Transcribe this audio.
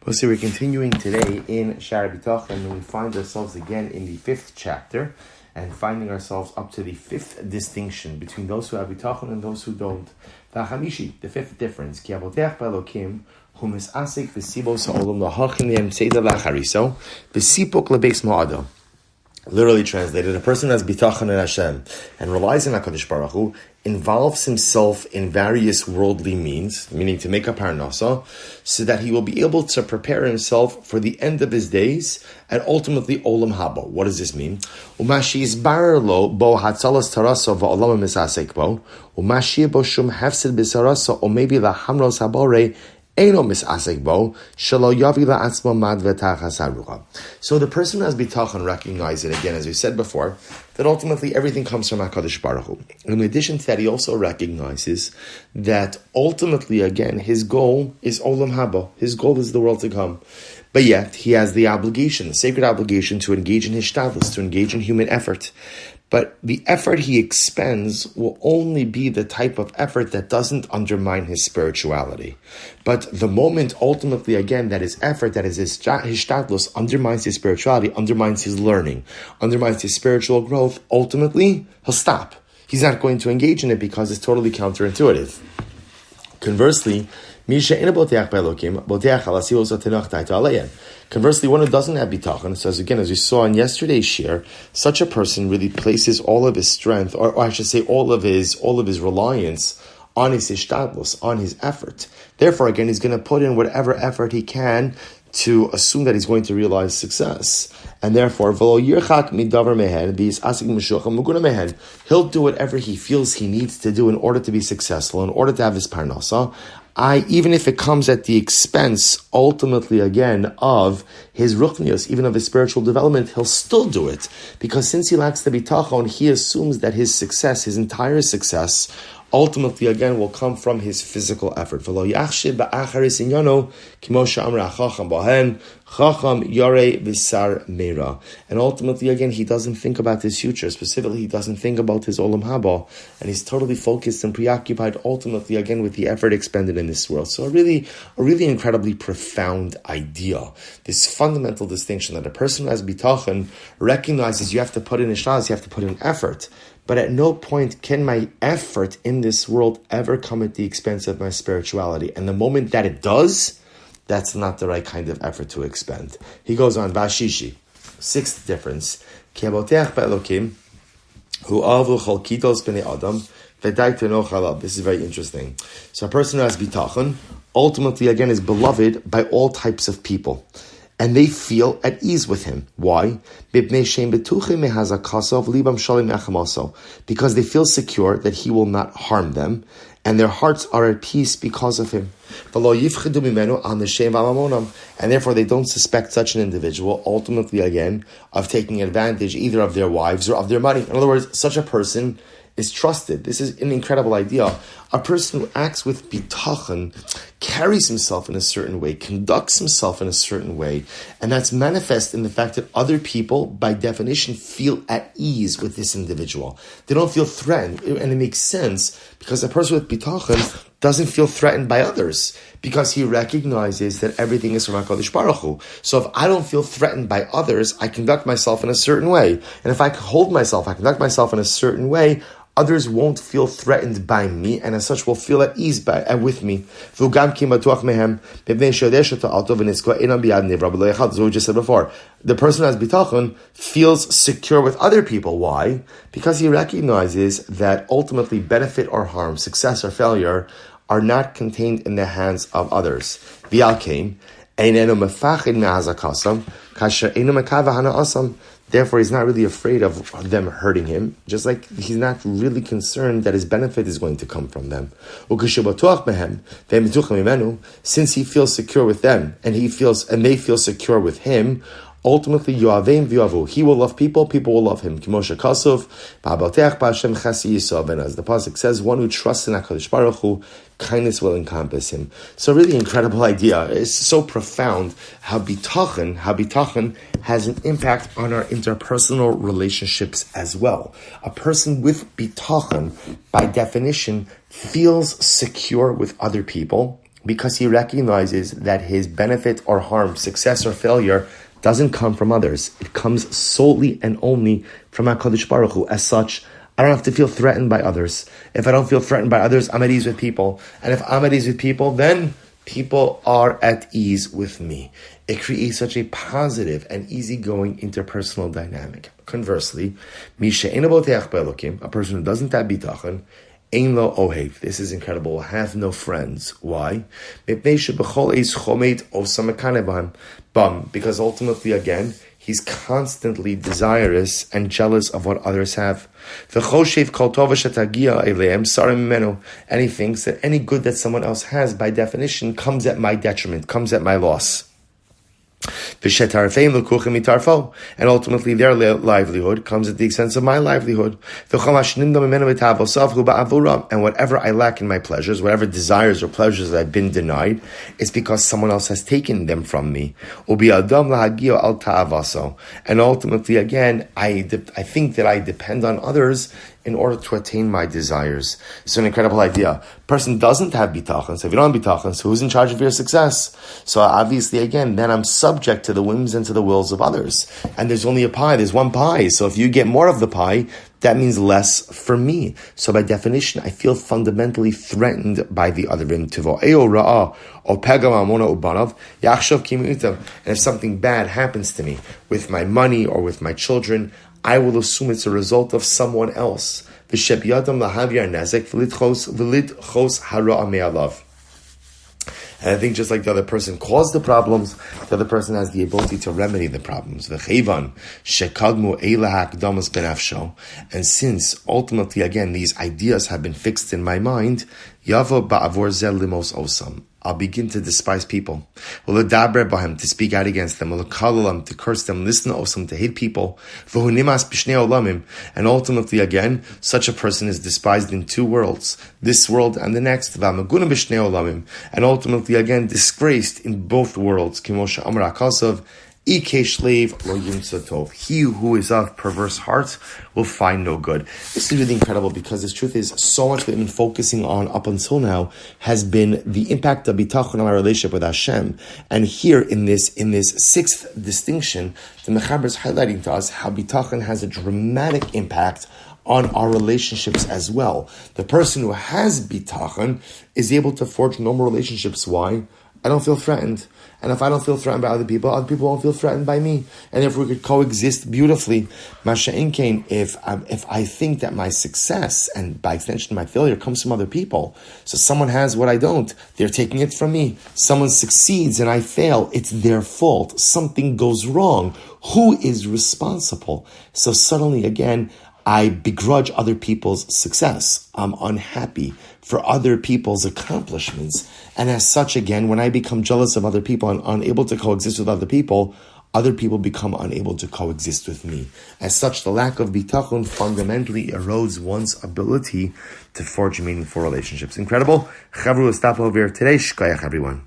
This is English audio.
Well, so we're continuing today in Shaar Habitachon, and we find ourselves again in the 5th chapter, and finding ourselves up to the 5th distinction between those who have bitachon and those who don't. The 5th difference. Ki avotech ba'elokim hu mis'asek v'sibos ha'olam lahachin li'emtzeidah la'chariso v'sipok lebeis ma'ado. Literally translated, a person who has bitachon in Hashem and relies on HaKadosh Baruch Hu involves himself in various worldly means, meaning to make a parnasa, so that he will be able to prepare himself for the end of his days and ultimately olam haba. What does this mean? Umashi isbar lo bo hatzalas tarasa va'olam misasek bo umashi bo shum hefsid bisarasa or maybe la hamros habore. So the person who has bitachon recognizes it again, as we said before, that ultimately everything comes from HaKadosh Baruch Hu. In addition to that, he also recognizes that ultimately, again, his goal is olam haba. His goal is the world to come. But yet, he has the obligation, the sacred obligation, to engage in hishtadlus, to engage in human effort. But the effort he expends will only be the type of effort that doesn't undermine his spirituality. But the moment, ultimately, again, that his effort, that is his hishtadlus, undermines his spirituality, undermines his learning, undermines his spiritual growth, ultimately, he'll stop. He's not going to engage in it because it's totally counterintuitive. Conversely, Conversely, one who doesn't have bitachon, says again, as we saw in yesterday's shir, such a person really places all of his strength, or I should say all of his reliance on his ishtadlus, on his effort. Therefore, again, he's going to put in whatever effort he can to assume that he's going to realize success. And therefore, he'll do whatever he feels he needs to do in order to be successful, in order to have his parnasa, even if it comes at the expense, ultimately, again, of his ruchnius, even of his spiritual development, he'll still do it. Because since he lacks the bitachon, he assumes that his success, his entire success, ultimately, again, will come from his physical effort. And ultimately, again, he doesn't think about his future. Specifically, he doesn't think about his olam haba. And he's totally focused and preoccupied, ultimately, again, with the effort expended in this world. So a really incredibly profound idea. This fundamental distinction that a person who has bitachon recognizes you have to put in ishaz, you have to put in effort. But at no point can my effort in this world ever come at the expense of my spirituality. And the moment that it does, that's not the right kind of effort to expend. He goes on, Vashishi, 6th difference. Ki avotech ba'elokim hu avu chol kitos b'nei adam v'dai teno chalav. This is very interesting. So a person who has bitachon, ultimately, again, is beloved by all types of people. And they feel at ease with him. Why? Because they feel secure that he will not harm them, and their hearts are at peace because of him. And therefore they don't suspect such an individual, ultimately again, of taking advantage either of their wives or of their money. In other words, such a person is trusted. This is an incredible idea. A person who acts with bitachon carries himself in a certain way, conducts himself in a certain way, and that's manifest in the fact that other people, by definition, feel at ease with this individual. They don't feel threatened, and it makes sense because a person with bitachon doesn't feel threatened by others because he recognizes that everything is from HaKadosh Baruch Hu. So if I don't feel threatened by others, I conduct myself in a certain way. And if I conduct myself in a certain way, others won't feel threatened by me, and as such will feel at ease with me. This is what we just said before. The person who has bitachon feels secure with other people. Why? Because he recognizes that ultimately benefit or harm, success or failure, are not contained in the hands of others. Therefore, he's not really afraid of them hurting him, just like he's not really concerned that his benefit is going to come from them. Since he feels secure with them, and they feel secure with him, ultimately, Yoavim v'yavu. He will love people, people will love him. Kimosha Kasov, Ba'abalteach Ba'Hashem Chasi Yisov. And as the pasuk says, one who trusts in HaKadosh Baruch Hu, kindness will encompass him. So really incredible idea. It's so profound how bitachon has an impact on our interpersonal relationships as well. A person with bitachon, by definition, feels secure with other people. because he recognizes that his benefit or harm, success or failure, doesn't come from others. It comes solely and only from HaKadosh Baruch Hu. As such, I don't have to feel threatened by others. If I don't feel threatened by others, I'm at ease with people. And if I'm at ease with people, then people are at ease with me. It creates such a positive and easygoing interpersonal dynamic. Conversely, a person who doesn't have bitachon, ein lo ohev. This is incredible. Will have no friends. Why? Because ultimately, again, he's constantly desirous and jealous of what others have. And he thinks that any good that someone else has, by definition, comes at my detriment, comes at my loss. And ultimately their livelihood comes at the expense of my livelihood. And whatever I lack in my pleasures, whatever desires or pleasures I've been denied, it's because someone else has taken them from me. And ultimately, again, I think that I depend on others in order to attain my desires. It's an incredible idea. Person doesn't have bitachon, so if you don't have bitachon, so who's in charge of your success? So obviously, again, then I'm subject to the whims and to the wills of others. And there's only a pie, there's one pie. So if you get more of the pie, that means less for me. So by definition, I feel fundamentally threatened by the other. And if something bad happens to me with my money or with my children, I will assume it's a result of someone else. And I think just like the other person caused the problems, the other person has the ability to remedy the problems. And since ultimately, again, these ideas have been fixed in my mind, I'll begin to despise people. To speak out against them. To curse them. Listen to hate people. And ultimately, again, such a person is despised in two worlds. This world and the next. And ultimately, again, disgraced in both worlds. He who is of perverse heart will find no good. This is really incredible because the truth is so much we've been focusing on up until now has been the impact of bitachon on our relationship with Hashem. And here in this sixth distinction, the Mechaber is highlighting to us how bitachon has a dramatic impact on our relationships as well. The person who has bitachon is able to forge normal relationships. Why? I don't feel threatened. And if I don't feel threatened by other people won't feel threatened by me. And if we could coexist beautifully, Masha'in Kain, if I think that my success and by extension my failure comes from other people, so someone has what I don't, they're taking it from me. Someone succeeds and I fail, it's their fault. Something goes wrong. Who is responsible? So suddenly again, I begrudge other people's success. I'm unhappy for other people's accomplishments. And as such, again, when I become jealous of other people and unable to coexist with other people become unable to coexist with me. As such, the lack of bitachon fundamentally erodes one's ability to forge meaningful relationships. Incredible. Chavru, we'll stop over here today. Shkoyach, everyone.